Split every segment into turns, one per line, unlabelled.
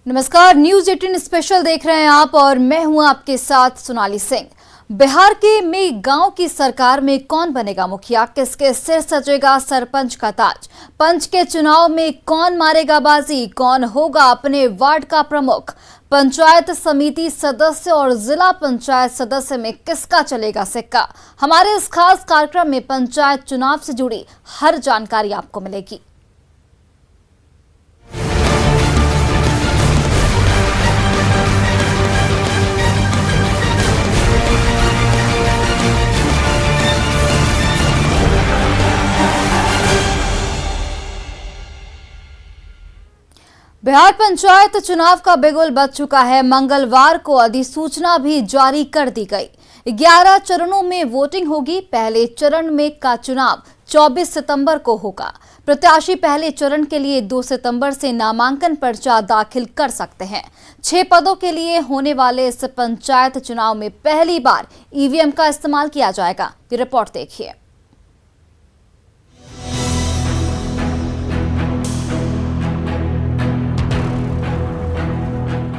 नमस्कार, news 18 special देख रहे हैं आप और मैं हूं आपके साथ सोनाली सिंह। बिहार के में गांव की सरकार में कौन बनेगा मुखिया, किसके सिर सजेगा सरपंच का ताज, पंच के चुनाव में कौन मारेगा बाजी, कौन होगा अपने वार्ड का प्रमुख, पंचायत समिति सदस्य और जिला पंचायत सदस्य में किसका चलेगा सिक्का। हमारे इस खास कार्यक्रम में पंचायत चुनाव से जुड़ी हर जानकारी आपको मिलेगी। बिहार पंचायत चुनाव का बिगुल बज चुका है। मंगलवार को अधिसूचना भी जारी कर दी गई। 11 चरणों में वोटिंग होगी। पहले चरण में का चुनाव 24 सितंबर को होगा। प्रत्याशी पहले चरण के लिए 2 सितंबर से नामांकन पर्चा दाखिल कर सकते हैं। 6 पदों के लिए होने वाले इस पंचायत चुनाव में पहली बार ईवीएम का इस्तेमाल किया जाएगा। ये रिपोर्ट देखिए।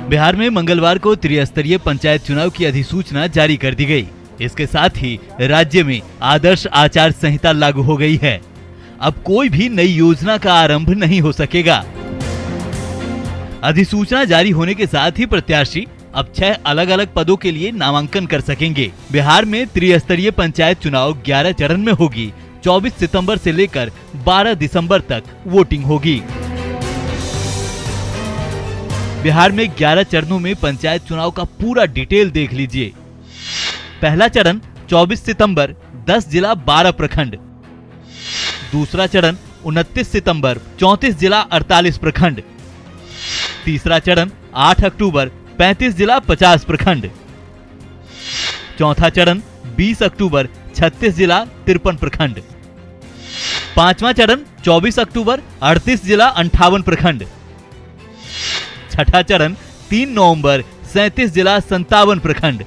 बिहार में मंगलवार को त्रिस्तरीय पंचायत चुनाव की अधिसूचना जारी कर दी गई। इसके साथ ही राज्य में आदर्श आचार संहिता लागू हो गई है। अब कोई भी नई योजना का आरंभ नहीं हो सकेगा। अधिसूचना जारी होने के साथ ही प्रत्याशी अब 6 अलग अलग पदों के लिए नामांकन कर सकेंगे। बिहार में त्रिस्तरीय पंचायत चुनाव 11 चरण में होगी। 24 सितंबर से लेकर 12 दिसंबर तक वोटिंग होगी। बिहार में 11 चरणों में पंचायत चुनाव का पूरा डिटेल देख लीजिए। पहला चरण 24 सितंबर 10 जिला 12 प्रखंड। दूसरा चरण 29 सितंबर 34 जिला 48 प्रखंड। तीसरा चरण 8 अक्टूबर 35 जिला 50 प्रखंड। चौथा चरण 20 अक्टूबर 36 जिला 53 प्रखंड। पांचवा चरण 24 अक्टूबर 38 जिला 58 प्रखंड। छठा चरण 3 नवंबर 37 जिला 57 प्रखंड।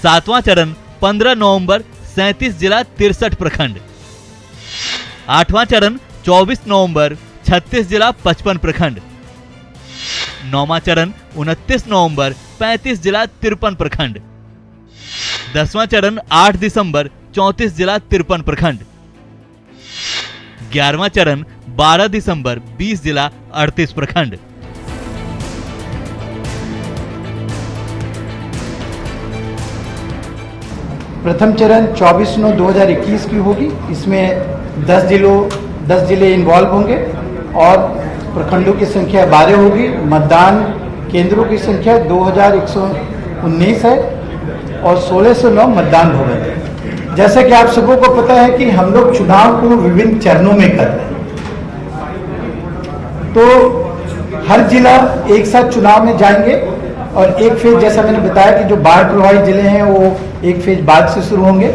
सातवां चरण 15 नवंबर 37 जिला 63 प्रखंड। आठवां चरण 24 नवंबर 36 जिला 55 प्रखंड। नौवां चरण 29 नवंबर 35 जिला 53 प्रखंड। 10वां चरण 8 दिसंबर 34 जिला 53 प्रखंड। 11वां चरण 12 दिसंबर 20 जिला 38 प्रखंड।
प्रथम चरण 24/9/2021 की होगी। इसमें 10 जिले इन्वॉल्व होंगे और प्रखंडों की संख्या 12 होगी। मतदान केंद्रों की संख्या 2119 है और 1609 मतदान भवन है। जैसे कि आप सबों को पता है कि हम लोग चुनाव को विभिन्न चरणों में कर रहे हैं, तो हर जिला एक साथ चुनाव में जाएंगे और एक फेज, जैसा मैंने बताया कि जो बाढ़ प्रभावित जिले हैं वो एक फेज बाद से शुरू होंगे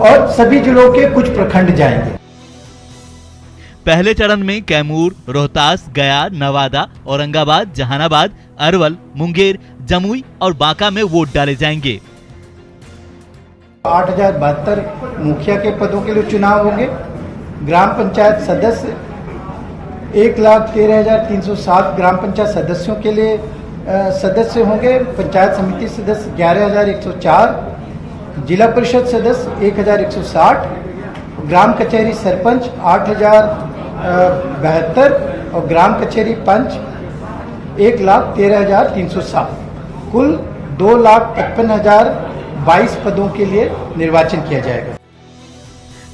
और सभी जिलों के कुछ प्रखंड जाएंगे।
पहले चरण में कैमूर, रोहतास, गया, नवादा, औरंगाबाद, जहानाबाद, अरवल, मुंगेर, जमुई और बांका में वोट डाले जाएंगे।
8072 मुखिया के पदों के लिए चुनाव होंगे। ग्राम पंचायत सदस्य 1,13,307 ग्राम पंचायत सदस्यों के लिए सदस्य होंगे। पंचायत समिति सदस्य 11,104, जिला परिषद सदस्य 1,160, ग्राम कचहरी सरपंच 8,072 और ग्राम कचहरी पंच 1,13,307। कुल 2,55,022 पदों के लिए निर्वाचन किया जाएगा।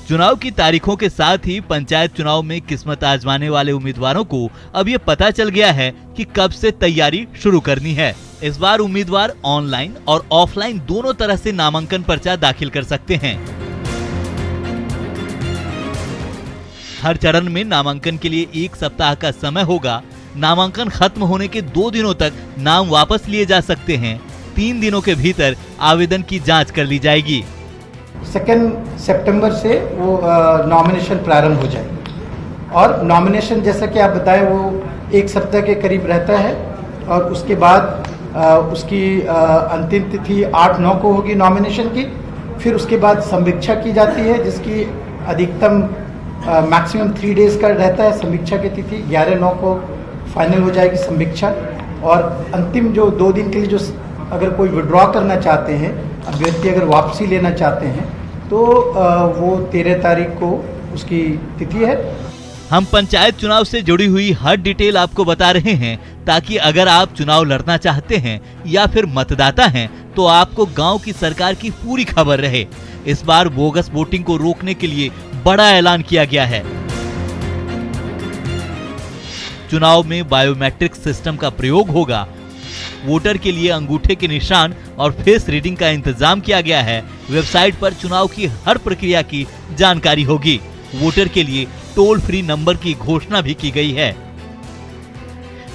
चुनाव की तारीखों के साथ ही पंचायत चुनाव में किस्मत आजमाने वाले उम्मीदवारों को अब ये पता चल गया है कि कब से तैयारी शुरू करनी है। इस बार उम्मीदवार ऑनलाइन और ऑफलाइन दोनों तरह से नामांकन पर्चा दाखिल कर सकते हैं। हर चरण में नामांकन के लिए 1 सप्ताह का समय होगा। नामांकन खत्म होने के 2 दिनों तक नाम वापस लिए जा सकते हैं। 3 दिनों के भीतर आवेदन की जांच कर ली जाएगी।
2 सितंबर से वो नॉमिनेशन प्रारंभ हो जाएगी और नॉमिनेशन, जैसा कि आप बताएं, वो 1 सप्ताह के करीब रहता है और उसके बाद उसकी अंतिम तिथि 8-9 को होगी नॉमिनेशन की। फिर उसके बाद समीक्षा की जाती है, जिसकी अधिकतम मैक्सिमम 3 डेज का रहता है समीक्षा की तिथि। 11/9 को फाइनल हो जाएगी समीक्षा, और अंतिम जो 2 दिन के लिए जो अगर कोई विड्रॉ करना चाहते हैं, अभ्यर्थी अगर वापसी लेना चाहते हैं तो वो 13 तारीख को उसकी तिथि है।
हम पंचायत चुनाव से जुड़ी हुई हर डिटेल आपको बता रहे हैं ताकि अगर आप चुनाव लड़ना चाहते हैं या फिर मतदाता हैं तो आपको गांव की सरकार की पूरी खबर रहे। इस बार बोगस वोटिंग को रोकने के लिए बड़ा ऐलान किया गया है। चुनाव में बायोमेट्रिक सिस्टम का प्रयोग होगा। वोटर के लिए अंगूठे के निशान और फेस रीडिंग का इंतजाम किया गया है। वेबसाइट पर चुनाव की हर प्रक्रिया की जानकारी होगी। वोटर के लिए टोल फ्री नंबर की घोषणा भी की गई है।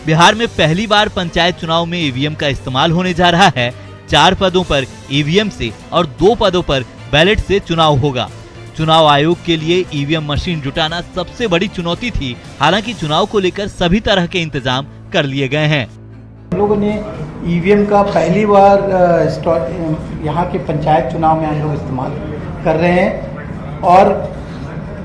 बिहार में पहली बार पंचायत चुनाव में ईवीएम का इस्तेमाल होने जा रहा है। 4 पदों पर ईवीएम से और 2 पदों पर बैलेट से चुनाव होगा। चुनाव आयोग के लिए ईवीएम मशीन जुटाना सबसे बड़ी चुनौती थी। हालांकि चुनाव को लेकर सभी तरह के इंतजाम कर लिए गए हैं।
हम लोगों ने ईवीएम का पहली बार यहाँ के पंचायत चुनाव में हम लोग इस्तेमाल कर रहे हैं, और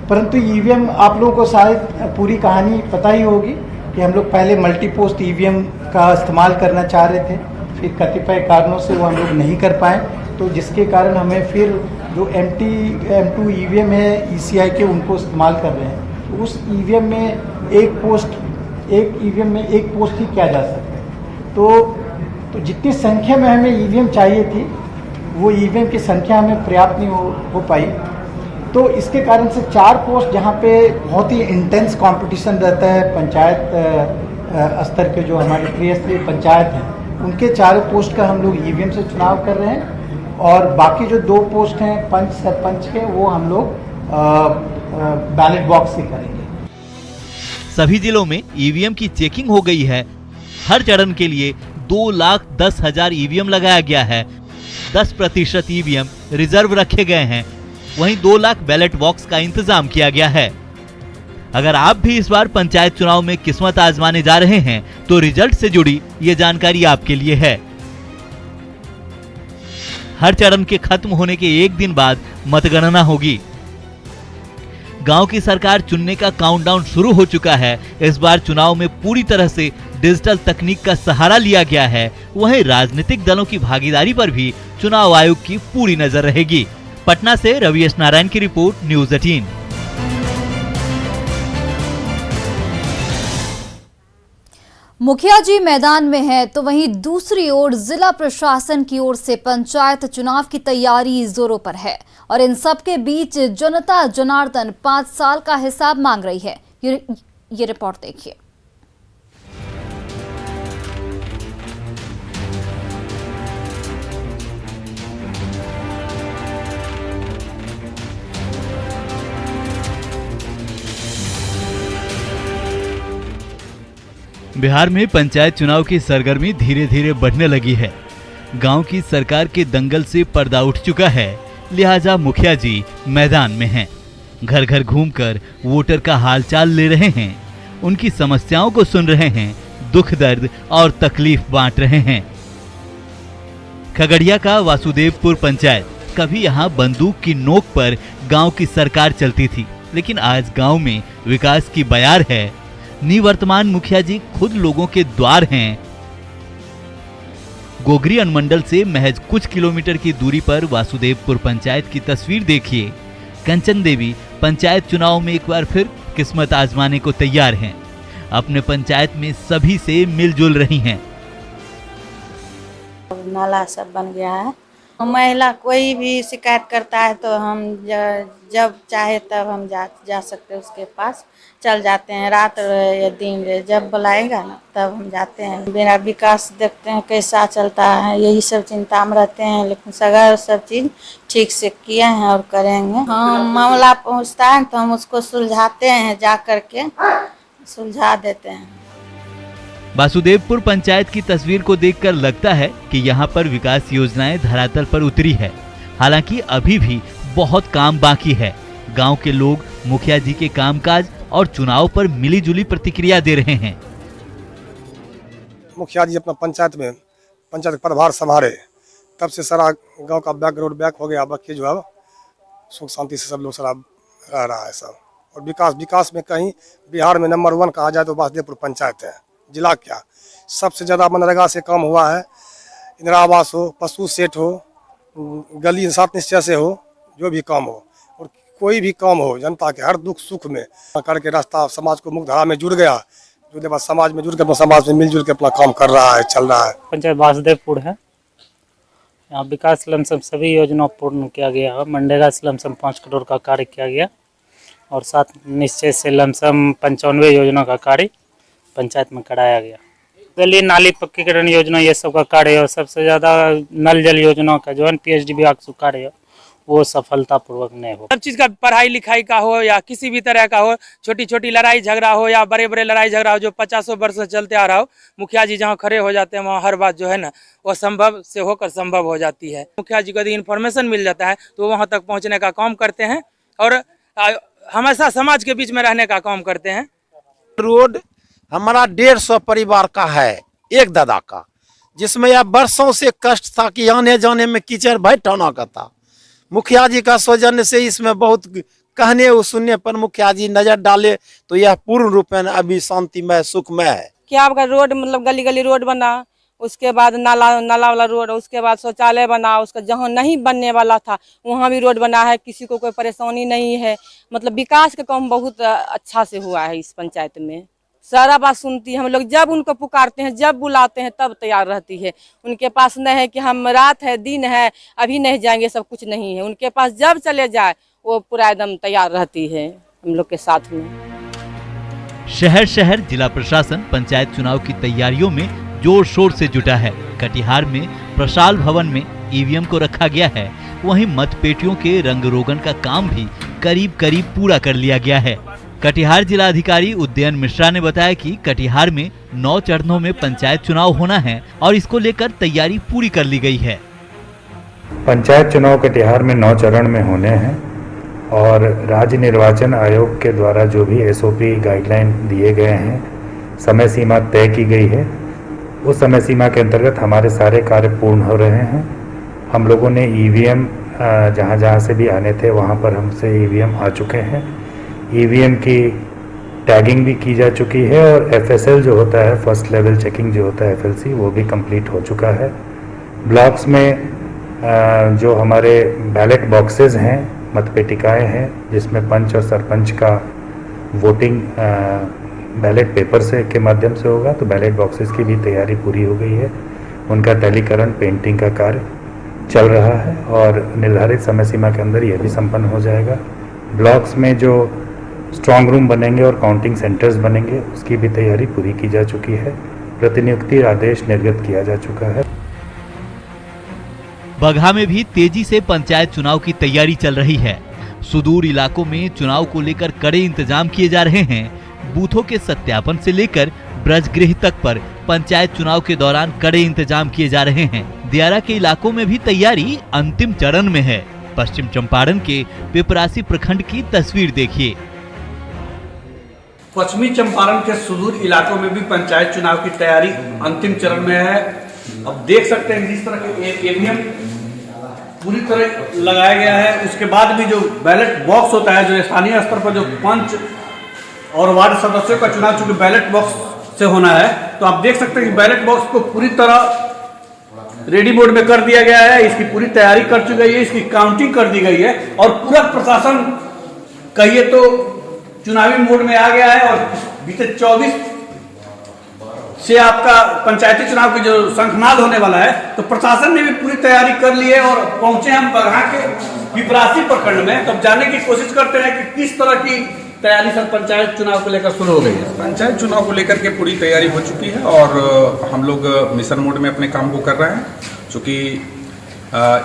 परंतु ईवीएम आप लोगों को शायद पूरी कहानी पता ही होगी कि हम लोग पहले मल्टी पोस्ट ईवीएम का इस्तेमाल करना चाह रहे थे, फिर कतिपय कारणों से वो हम लोग नहीं कर पाए, तो जिसके कारण हमें फिर जो M2 ईवीएम है ECI के उनको इस्तेमाल कर रहे हैं। तो उस ईवीएम में एक ईवीएम में एक पोस्ट ही किया जा सकता है। तो जितनी संख्या में हमें ईवीएम चाहिए थी वो ईवीएम की संख्या हमें पर्याप्त नहीं हो पाई। तो इसके कारण से 4 पोस्ट जहाँ पे बहुत ही इंटेंस कंपटीशन रहता है, पंचायत स्तर के जो हमारे त्रिस्तरीय पंचायत हैं उनके 4 पोस्ट का हम लोग ईवीएम से चुनाव कर रहे हैं, और बाकी जो 2 पोस्ट हैं पंच सरपंच के वो हम लोग बैलेट बॉक्स से करेंगे।
सभी जिलों में ईवीएम की चेकिंग हो गई है। हर चरण के लिए 2,10,000 ईवीएम लगाया गया है। 10% ईवीएम रिजर्व रखे गए हैं। वहीं 2 लाख बैलेट बॉक्स का इंतजाम किया गया है। अगर आप भी इस बार पंचायत चुनाव में किस्मत आजमाने जा रहे हैं तो रिजल्ट से जुड़ी ये जानकारी आपके लिए है। हर चरण के खत्म होने के 1 दिन बाद मतगणना होगी। गांव की सरकार चुनने का काउंटडाउन शुरू हो चुका है। इस बार चुनाव में पूरी तरह से डिजिटल तकनीक का सहारा लिया गया है। वहीं राजनीतिक दलों की भागीदारी पर भी चुनाव आयोग की पूरी नजर रहेगी। पटना से रवि नारायण की रिपोर्ट, न्यूज़ 18।
मुखिया जी मैदान में है तो वहीं दूसरी ओर जिला प्रशासन की ओर से पंचायत चुनाव की तैयारी जोरों पर है, और इन सब के बीच जनता जनार्दन 5 साल का हिसाब मांग रही है। ये रिपोर्ट देखिए।
बिहार में पंचायत चुनाव की सरगर्मी धीरे धीरे बढ़ने लगी है। गांव की सरकार के दंगल से पर्दा उठ चुका है, लिहाजा मुखिया जी मैदान में हैं। घर घर घूमकर वोटर का हालचाल ले रहे हैं, उनकी समस्याओं को सुन रहे हैं, दुख दर्द और तकलीफ बांट रहे हैं। खगड़िया का वासुदेवपुर पंचायत, कभी यहाँ बंदूक की नोक पर गांव की सरकार चलती थी, लेकिन आज गांव में विकास की बयार है। निवर्तमान मुखिया जी खुद लोगों के द्वार हैं। गोगरी अनुमंडल से महज कुछ किलोमीटर की दूरी पर वासुदेवपुर पंचायत की तस्वीर देखिए। कंचन देवी पंचायत चुनाव में एक बार फिर किस्मत आजमाने को तैयार हैं। अपने पंचायत में सभी से मिलजुल रही हैं।
नाला सब बन गया है। महिला कोई भी शिकायत करता है तो हम जब चाहे तब हम जा सकते हैं, उसके पास चल जाते हैं। रात या दिन जब बुलाएगा ना तब हम जाते हैं। मेरा विकास देखते हैं कैसा चलता है, यही सब चिंता में रहते हैं, लेकिन सगर सब चीज़ ठीक से किए हैं और करेंगे। हम मामला पहुंचता है तो हम उसको सुलझाते हैं, जा कर के सुलझा देते हैं।
वासुदेवपुर पंचायत की तस्वीर को देखकर लगता है कि यहाँ पर विकास योजनाएं धरातल पर उतरी है। हालांकि अभी भी बहुत काम बाकी है। गांव के लोग मुखिया जी के कामकाज और चुनाव पर मिलीजुली प्रतिक्रिया दे रहे हैं।
मुखिया जी अपना पंचायत में पंचायत प्रभार संभाले तब से सारा गांव का बैकग्राउंड बैक हो गया। बाकी जो है सुख शांति से सब लोग सारा रह रहा है सब। और विकास में कहीं बिहार में नंबर 1 कहा जाए तो वासुदेवपुर पंचायत है। जिला क्या, सबसे ज़्यादा मनरेगा से काम हुआ है। इंदिरा आवास हो, पशु सेट हो, गली सात निश्चय से हो, जो भी काम हो और कोई भी काम हो, जनता के हर दुख सुख में करके रास्ता समाज को मुख्य धारा में जुड़ गया, जुड़ने बाद समाज में जुड़ के अपना समाज में मिलजुल के अपना काम कर रहा है, चल रहा है।
पंचायत वासुदेवपुर है। यहाँ विकास लमसम सभी योजना पूर्ण किया गया है। मनरेगा से लमसम 5 करोड़ का कार्य किया गया और 7 निश्चय से लमसम 95 योजना का कार्य पंचायत में कराया गया। गली नाली पक्कीकरण योजना ये सब का कार्य है और सबसे ज़्यादा नल जल योजना का जो है PhD विभाग से कार्य है वो सफलतापूर्वक नहीं हो।
सब चीज़ का पढ़ाई लिखाई का हो या किसी भी तरह का हो, छोटी छोटी लड़ाई झगड़ा हो या बड़े बड़े लड़ाई झगड़ा हो जो 50 वर्ष से चलते आ रहा हो, मुखिया जी जहाँ खड़े हो जाते हैं वहाँ हर बात जो है ना वो संभव से होकर संभव हो जाती है। मुखिया जी को यदि इन्फॉर्मेशन मिल जाता है तो वहाँ तक पहुँचने का काम करते हैं और हमेशा समाज के बीच में रहने का काम करते हैं।
रोड हमारा 150 परिवार का है, एक दादा का, जिसमें यह वर्षों से कष्ट था कि आने जाने में कीचड़ भाई टौना का था। मुखिया जी का सौजन्य से इसमें बहुत कहने और सुनने पर मुखिया जी नजर डाले तो यह पूर्ण रूप में अभी शांतिमय सुखमय है।
क्या आपका रोड मतलब गली गली रोड बना, उसके बाद नाला वाला रोड, उसके बाद शौचालय बना, उसका जहाँ नहीं बनने वाला था वहाँ भी रोड बना है, किसी को कोई परेशानी नहीं है। मतलब विकास का काम बहुत अच्छा से हुआ है इस पंचायत में। सारा बात सुनती है, हम लोग जब उनको पुकारते हैं जब बुलाते हैं तब तैयार रहती है। उनके पास नहीं है कि हम रात है दिन है अभी नहीं जाएंगे, सब कुछ नहीं है। उनके पास जब चले जाए वो पूरा एकदम तैयार रहती है हम लोग के साथ में।
शहर शहर जिला प्रशासन पंचायत चुनाव की तैयारियों में जोर शोर से जुटा है। कटिहार में प्रसाल भवन में ईवीएम को रखा गया है, वहीं मतपेटियों के रंग रोगन का काम भी करीब करीब पूरा कर लिया गया है। कटिहार जिला अधिकारी उदयन मिश्रा ने बताया कि कटिहार में 9 चरणों में पंचायत चुनाव होना है और इसको लेकर तैयारी पूरी कर ली गई है।
पंचायत चुनाव कटिहार में 9 चरण में होने हैं और राज्य निर्वाचन आयोग के द्वारा जो भी SOP गाइडलाइन दिए गए हैं, समय सीमा तय की गई है। उस समय सीमा के अंतर्गत हमारे सारे कार्य पूर्ण हो रहे हैं। हम लोगों ने EVM जहाँ जहाँ से भी आने थे वहाँ पर हमसे EVM आ चुके हैं। EVM की टैगिंग भी की जा चुकी है और FSL जो होता है, फर्स्ट लेवल चेकिंग जो होता है FLC, वो भी कंप्लीट हो चुका है। ब्लॉक्स में जो हमारे बैलेट बॉक्सेस हैं, मतपेटिकाएं हैं, जिसमें पंच और सरपंच का वोटिंग बैलेट पेपर से के माध्यम से होगा, तो बैलेट बॉक्सेस की भी तैयारी पूरी हो गई है। उनका टैलीकरण पेंटिंग का कार्य चल रहा है और निर्धारित समय सीमा के अंदर यह भी संपन्न हो जाएगा। ब्लॉक्स में जो स्ट्रांग रूम बनेंगे और काउंटिंग सेंटर्स बनेंगे उसकी भी तैयारी पूरी की जा चुकी है। प्रतिनियुक्ति आदेश निर्गत किया जा चुका है।
बगहा में भी तेजी से पंचायत चुनाव की तैयारी चल रही है। सुदूर इलाकों में चुनाव को लेकर कड़े इंतजाम किए जा रहे हैं। बूथों के सत्यापन से लेकर ब्रजगृह तक पर पंचायत चुनाव के दौरान कड़े इंतजाम किए जा रहे हैं। दियारा के इलाकों में भी तैयारी अंतिम चरण में है। पश्चिम चंपारण के पिपरासी प्रखंड की तस्वीर देखिए।
पश्चिमी चंपारण के सुदूर इलाकों में भी पंचायत चुनाव की तैयारी अंतिम चरण में है। अब देख सकते हैं जिस तरह के EVM पूरी तरह लगाया गया है। उसके बाद भी जो बैलेट बॉक्स होता है, जो स्थानीय स्तर पर जो पंच और वार्ड सदस्यों का चुनाव चूंकि बैलेट बॉक्स से होना है, तो आप देख सकते हैं कि बैलेट बॉक्स को पूरी तरह रेडी मोड में कर दिया गया है। इसकी पूरी तैयारी कर चुकी है, इसकी काउंटिंग कर दी गई है और पूरा प्रशासन कहिए तो चुनावी मोड में आ गया है। और बीते 24 से आपका पंचायती चुनाव की जो शंखनाद होने वाला है, तो प्रशासन ने भी पूरी तैयारी कर ली है और पहुंचे हम बगहा के पिपरासी प्रखंड में। तब जानने की कोशिश करते हैं कि किस तरह की तैयारी सर पंचायत चुनाव को लेकर शुरू हो गई है।
पंचायत चुनाव को लेकर के पूरी तैयारी हो चुकी है और हम लोग मिशन मोड में अपने काम को कर रहे हैं। चूँकि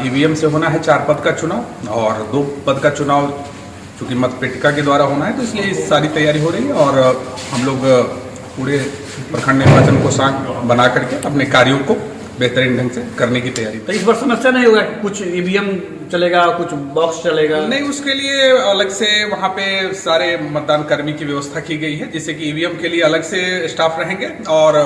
EVM से होना है 4 पद का चुनाव और 2 पद का चुनाव चूँकि मतपेटिका के द्वारा होना है, तो इसलिए सारी तैयारी हो रही है और हम लोग पूरे प्रखंड निर्वाचन को साख बना करके अपने कार्यों को बेहतरीन ढंग से करने की तैयारी।
तो इस बार समस्या नहीं होगा, कुछ EVM चलेगा, कुछ बॉक्स चलेगा?
नहीं, उसके लिए अलग से वहाँ पे सारे मतदान कर्मी की व्यवस्था की गई है, जिससे कि EVM के लिए अलग से स्टाफ रहेंगे और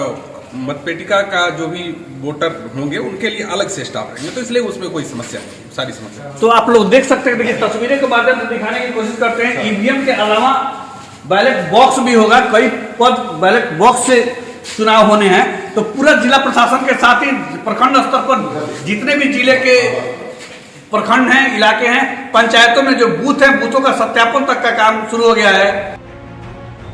मतपेटिका का जो भी वोटर होंगे उनके लिए अलग से स्टाफ रहेंगे, तो इसलिए उसमें कोई समस्या नहीं, सारी समस्या।
तो आप लोग देख सकते हैं, देखिए तस्वीरें के माध्यम से दिखाने की कोशिश करते हैं। EVM के अलावा बैलेट बॉक्स भी होगा। कई पद बैलेट बॉक्स से चुनाव होने हैं, तो पूरा जिला प्रशासन के साथ ही प्रखंड स्तर पर जितने भी जिले के प्रखंड हैं, इलाके हैं, पंचायतों में जो बूथ हैं, बूथों का सत्यापन तक का काम शुरू हो गया है।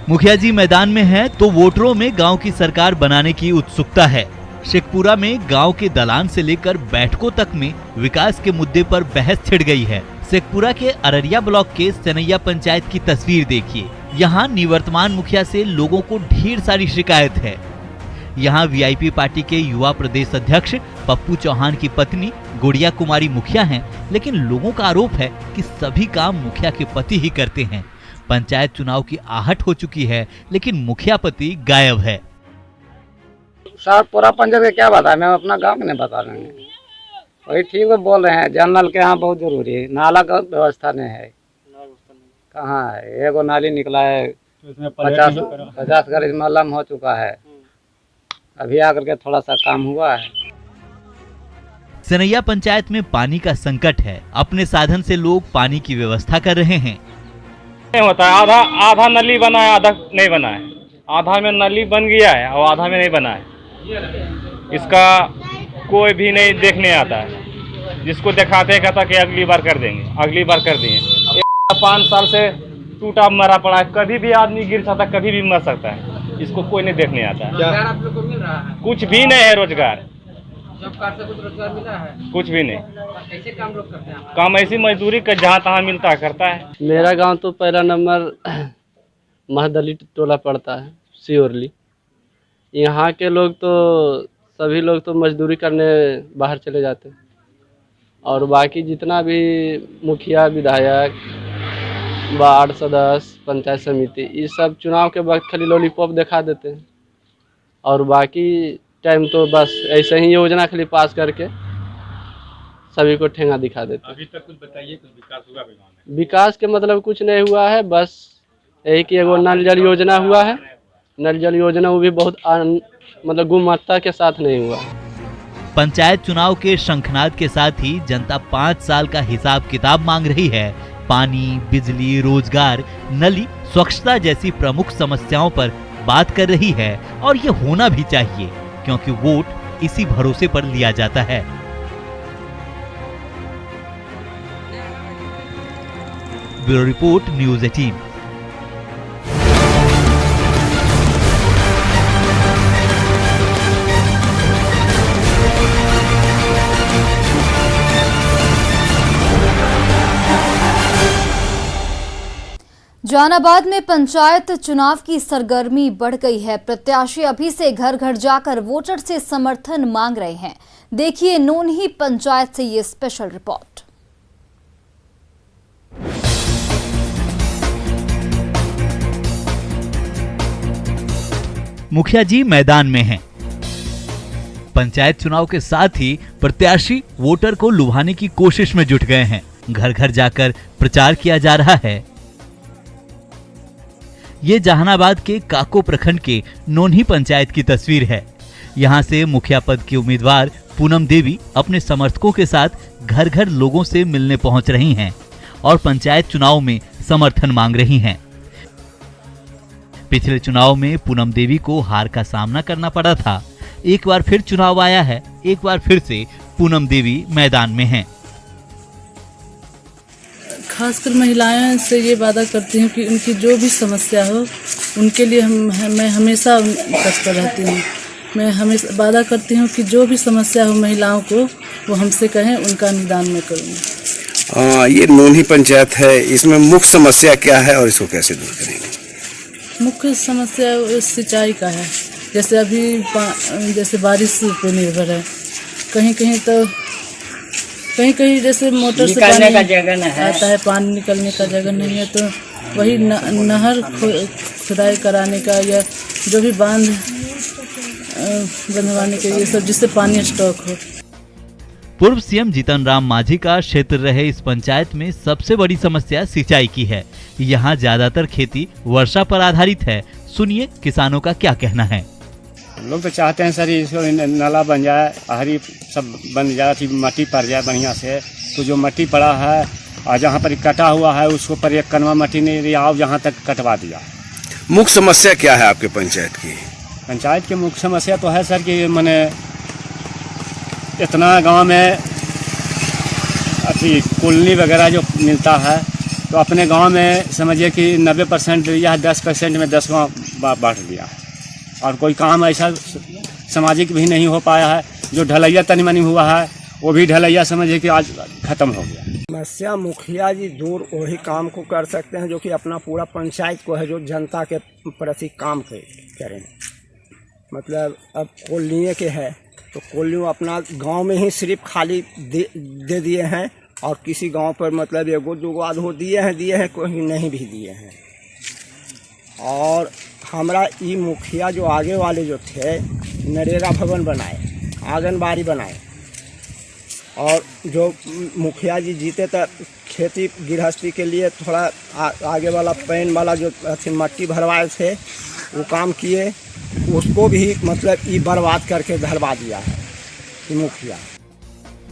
मुखिया जी मैदान में हैं तो वोटरों में गांव की सरकार बनाने की उत्सुकता है। शेखपुरा में गांव के दलान से लेकर बैठकों तक में विकास के मुद्दे पर बहस छिड़ गई है। शेखपुरा के अररिया ब्लॉक के सनैया पंचायत की तस्वीर देखिए। यहाँ निवर्तमान मुखिया से लोगों को ढेर सारी शिकायत है। यहाँ वीआईपी पार्टी के युवा प्रदेश अध्यक्ष पप्पू चौहान की पत्नी गुड़िया कुमारी मुखिया हैं, लेकिन लोगों का आरोप है कि सभी काम मुखिया के पति ही करते हैं। पंचायत चुनाव की आहट हो चुकी है, लेकिन मुखिया पति गायब है।
सर पूरा पंचायत का क्या बताए, मैं अपना गांव में नहीं बता रहे हैं। वही ठीक है बोल रहे हैं, जल नल के यहाँ बहुत जरूरी है, नाला का व्यवस्था नहीं है। कहाँ है, एगो नाली निकला है, 50 घर मलम हो चुका है, अभी आकर के थोड़ा सा काम हुआ है।
सनैया पंचायत में पानी का संकट है। अपने साधन से लोग पानी की व्यवस्था कर रहे हैं।
नहीं होता है, आधा नली बना है, आधा नहीं बना है। आधा में नली बन गया है और आधा में नहीं बना है। इसका कोई भी नहीं देखने आता है। जिसको दिखाते हैं कहता कि अगली बार कर देंगे, अगली बार कर दिए। 5 साल से टूटा मरा पड़ा है, कभी भी आदमी गिर सकता है, कभी भी मर सकता है। इसको कोई नहीं देखने आता है।
रोजगार आप लोग को मिल रहा है?
कुछ भी नहीं है रोजगार,
जॉब कार्ड से कुछ रोजगार मिला है?
कुछ भी नहीं।
कैसे काम लोग करते हैं?
काम ऐसी मजदूरी का जहाँ तहाँ मिलता है करता है।
मेरा गांव तो पहला नंबर महदली टोला पड़ता है, सियोरली। यहाँ के लोग तो सभी लोग तो मजदूरी करने बाहर चले जाते हैं, और बाकी जितना भी मुखिया, विधायक, वार्ड सदस्य, पंचायत समिति, ये सब चुनाव के वक्त खाली लॉलीपॉप दिखा देते हैं, और बाकी टाइम तो बस ऐसे ही योजना खाली पास करके सभी को ठेंगा दिखा देते हैं।
अभी तक कुछ बताइए, कुछ विकास हुआ गाँव में?
विकास के मतलब कुछ नहीं हुआ है, बस यही कि एगो नल जल योजना हुआ है। नल जल योजना वो भी बहुत मतलब गुणवत्ता के साथ नहीं हुआ।
पंचायत चुनाव के शंखनाद के साथ ही जनता 5 साल का हिसाब किताब मांग रही है। पानी, बिजली, रोजगार, नली, स्वच्छता जैसी प्रमुख समस्याओं पर बात कर रही है, और ये होना भी चाहिए, क्योंकि वोट इसी भरोसे पर लिया जाता है। Bureau report, news 18।
जहानाबाद में पंचायत चुनाव की सरगर्मी बढ़ गई है। प्रत्याशी अभी से घर घर जाकर वोटर से समर्थन मांग रहे हैं। देखिए नोन्ही पंचायत से ये स्पेशल रिपोर्ट।
मुखिया जी मैदान में हैं। पंचायत चुनाव के साथ ही प्रत्याशी वोटर को लुभाने की कोशिश में जुट गए हैं। घर घर जाकर प्रचार किया जा रहा है। ये जहानाबाद के काको प्रखंड के नोन्ही पंचायत की तस्वीर है। यहाँ से मुखिया पद की उम्मीदवार पूनम देवी अपने समर्थकों के साथ घर घर लोगों से मिलने पहुंच रही हैं और पंचायत चुनाव में समर्थन मांग रही हैं। पिछले चुनाव में पूनम देवी को हार का सामना करना पड़ा था। एक बार फिर चुनाव आया है, एक बार फिर से पूनम देवी मैदान में हैं।
खासकर महिलाएं से ये वादा करती हूँ कि उनकी जो भी समस्या हो उनके लिए मैं हमेशा तत्पर रहती हूँ। मैं हमेशा वादा करती हूँ कि जो भी समस्या हो महिलाओं को वो हमसे कहें, उनका निदान मैं करूँगी।
ये नोन्ही पंचायत है, इसमें मुख्य समस्या क्या है और इसको कैसे दूर करेंगे?
मुख्य समस्या सिंचाई का है। जैसे अभी जैसे बारिश पे निर्भर है, कहीं कहीं तो कहीं जैसे मोटर से पानी का जगह आता है, पानी निकलने का जगह नहीं है, तो वही नहर खुदाई कराने का या जो भी बांध बंधवाने के लिए सब, जिससे पानी स्टॉक हो।
पूर्व सीएम जीतन राम मांझी का क्षेत्र रहे इस पंचायत में सबसे बड़ी समस्या सिंचाई की है। यहाँ ज्यादातर खेती वर्षा पर आधारित है। सुनिए किसानों का क्या कहना है।
लोग तो चाहते हैं सर इसको नाला बन जाए, आहरी सब बन जाए, मट्टी पड़ जाए बढ़िया से। तो जो मट्टी पड़ा है और जहाँ पर कटा हुआ है उसको पर एक कनवा मट्टी नहीं दिया, जहाँ तक कटवा दिया।
मुख्य समस्या क्या है आपके पंचायत की?
पंचायत की मुख्य समस्या तो है सर कि मैंने इतना गांव में अभी कॉलोनी वगैरह जो मिलता है तो अपने गांव में समझिए कि 90% या 10% में 10 गाँव बांट दिया है और कोई काम ऐसा सामाजिक भी नहीं हो पाया है। जो ढलैया तनी मनी हुआ है वो भी ढलैया समझिए कि आज खत्म हो गया।
समस्या मुखिया जी दूर वही काम को कर सकते हैं जो कि अपना पूरा पंचायत को है जो जनता के प्रति काम करें। मतलब अब कॉलोनी के है तो कॉलोनी अपना गांव में ही सिर्फ खाली दे दिए हैं और किसी गांव पर मतलब एगो दो आधो दिए हैं कोई नहीं भी दिए हैं। और हमारा ये मुखिया जो आगे वाले जो थे नरेगा भवन बनाए, आंगनबाड़ी बनाए और जो मुखिया जी जीते तो खेती गृहस्थी के लिए थोड़ा आगे वाला पैन वाला जो मट्टी भरवाए थे वो काम किए, उसको भी मतलब ये बर्बाद करके धरवा दिया है ये मुखिया।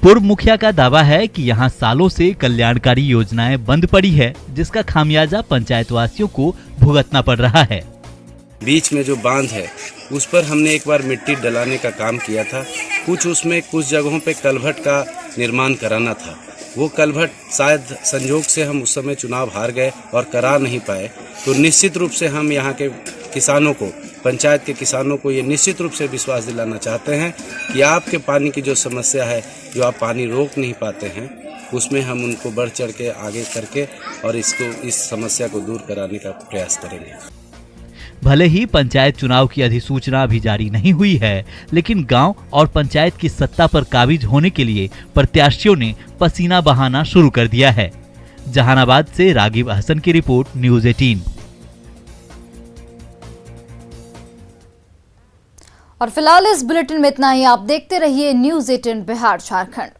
पूर्व मुखिया का दावा है कि यहां सालों से कल्याणकारी योजनाएं बंद पड़ी है, जिसका खामियाजा पंचायत वासियों को भुगतना पड़ रहा है।
बीच में जो बांध है उस पर हमने एक बार मिट्टी डलाने का काम किया था। कुछ जगहों पे कलभट का निर्माण कराना था। वो कलभट शायद संजोग से हम उस समय चुनाव हार गए और करा नहीं पाए। तो निश्चित रूप से हम यहाँ के किसानों को, पंचायत के किसानों को ये निश्चित रूप से विश्वास दिलाना चाहते हैं कि आपके पानी की जो समस्या है, जो आप पानी रोक नहीं पाते हैं, उसमें हम उनको बढ़ चढ़ के आगे करके और इस समस्या को दूर कराने का प्रयास करेंगे।
भले ही पंचायत चुनाव की अधिसूचना अभी जारी नहीं हुई है, लेकिन गांव और पंचायत की सत्ता पर काबिज होने के लिए प्रत्याशियों ने पसीना बहाना शुरू कर दिया है। जहानाबाद से रागिब हसन की रिपोर्ट, न्यूज़ 18।
और फिलहाल इस बुलेटिन में इतना ही। आप देखते रहिए न्यूज़ 18 बिहार झारखंड।